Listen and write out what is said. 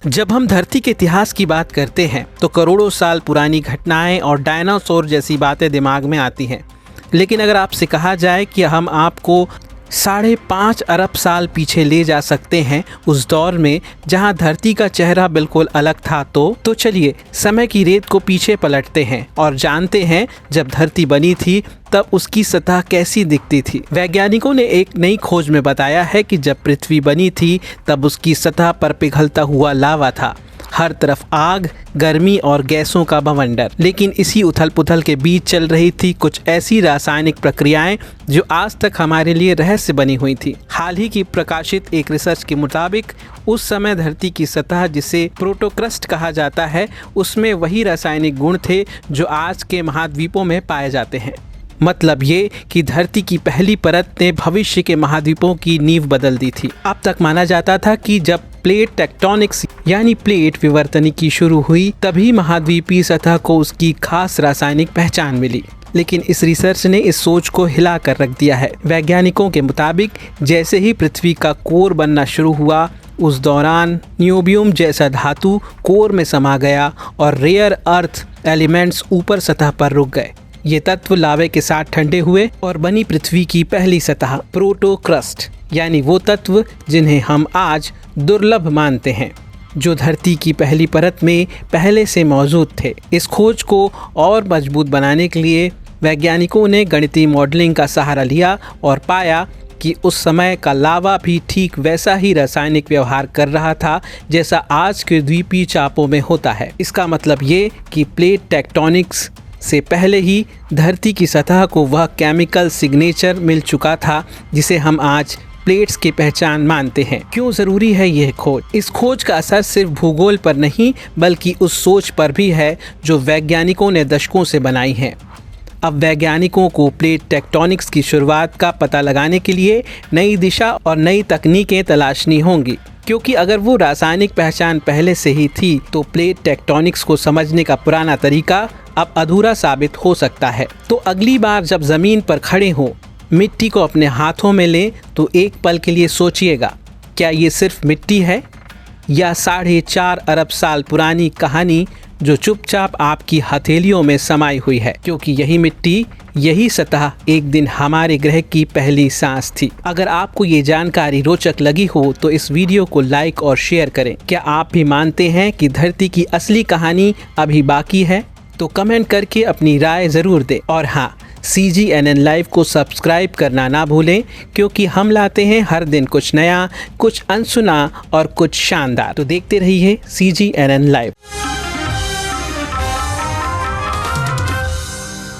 जब हम धरती के इतिहास की बात करते हैं तो करोड़ों साल पुरानी घटनाएं और डायनासोर जैसी बातें दिमाग में आती हैं। लेकिन अगर आपसे कहा जाए कि हम आपको 5.5 अरब साल पीछे ले जा सकते हैं, उस दौर में जहां धरती का चेहरा बिल्कुल अलग था, तो चलिए समय की रेत को पीछे पलटते हैं और जानते हैं जब धरती बनी थी तब उसकी सतह कैसी दिखती थी। वैज्ञानिकों ने एक नई खोज में बताया है कि जब पृथ्वी बनी थी तब उसकी सतह पर पिघलता हुआ लावा था, हर तरफ आग, गर्मी और गैसों का बवंडर। लेकिन इसी उथल पुथल के बीच चल रही थी कुछ ऐसी रासायनिक प्रक्रियाएं जो आज तक हमारे लिए रहस्य बनी हुई थी। हाल ही की प्रकाशित एक रिसर्च के मुताबिक उस समय धरती की सतह, जिसे प्रोटोक्रस्ट कहा जाता है, उसमें वही रासायनिक गुण थे जो आज के महाद्वीपों में पाए जाते हैं। मतलब ये कि धरती की पहली परत ने भविष्य के महाद्वीपों की नींव बदल दी थी। अब तक माना जाता था कि जब प्लेट टेक्टोनिक्स यानी प्लेट विवर्तनिकी शुरू हुई तभी महाद्वीपीय सतह को उसकी खास रासायनिक पहचान मिली। लेकिन इस रिसर्च ने इस सोच को हिला कर रख दिया है। वैज्ञानिकों के मुताबिक जैसे ही पृथ्वी का कोर बनना शुरू हुआ, उस दौरान नियोबियम जैसा धातु कोर में समा गया और रेयर अर्थ एलिमेंट्स ऊपर सतह पर रुक गए। ये तत्व लावे के साथ ठंडे हुए और बनी पृथ्वी की पहली सतह, प्रोटोक्रस्ट, यानी वो तत्व जिन्हें हम आज दुर्लभ मानते हैं, जो धरती की पहली परत में पहले से मौजूद थे। इस खोज को और मजबूत बनाने के लिए वैज्ञानिकों ने गणितीय मॉडलिंग का सहारा लिया और पाया कि उस समय का लावा भी ठीक वैसा ही रासायनिक व्यवहार कर रहा था जैसा आज के द्वीपीय चापों में होता है। इसका मतलब ये कि प्लेट टेक्टोनिक्स से पहले ही धरती की सतह को वह केमिकल सिग्नेचर मिल चुका था जिसे हम आज प्लेट्स की पहचान मानते हैं। क्यों ज़रूरी है यह खोज? इस खोज का असर सिर्फ भूगोल पर नहीं बल्कि उस सोच पर भी है जो वैज्ञानिकों ने दशकों से बनाई है। अब वैज्ञानिकों को प्लेट टेक्टोनिक्स की शुरुआत का पता लगाने के लिए नई दिशा और नई तकनीकें तलाशनी होंगी, क्योंकि अगर वो रासायनिक पहचान पहले से ही थी तो प्लेट टेक्टोनिक्स को समझने का पुराना तरीका अब अधूरा साबित हो सकता है। तो अगली बार जब ज़मीन पर खड़े हों, मिट्टी को अपने हाथों में लें तो एक पल के लिए सोचिएगा, क्या ये सिर्फ मिट्टी है या 4.5 अरब साल पुरानी कहानी जो चुपचाप आपकी हथेलियों में समाई हुई है? क्योंकि यही मिट्टी, यही सतह एक दिन हमारे ग्रह की पहली सांस थी। अगर आपको ये जानकारी रोचक लगी हो तो इस वीडियो को लाइक और शेयर करें। क्या आप भी मानते हैं कि धरती की असली कहानी अभी बाकी है? तो कमेंट करके अपनी राय ज़रूर दें। और हाँ, CGNN लाइव को सब्सक्राइब करना ना भूलें, क्योंकि हम लाते हैं हर दिन कुछ नया, कुछ अनसुना और कुछ शानदार। तो देखते रहिए CGNN लाइव।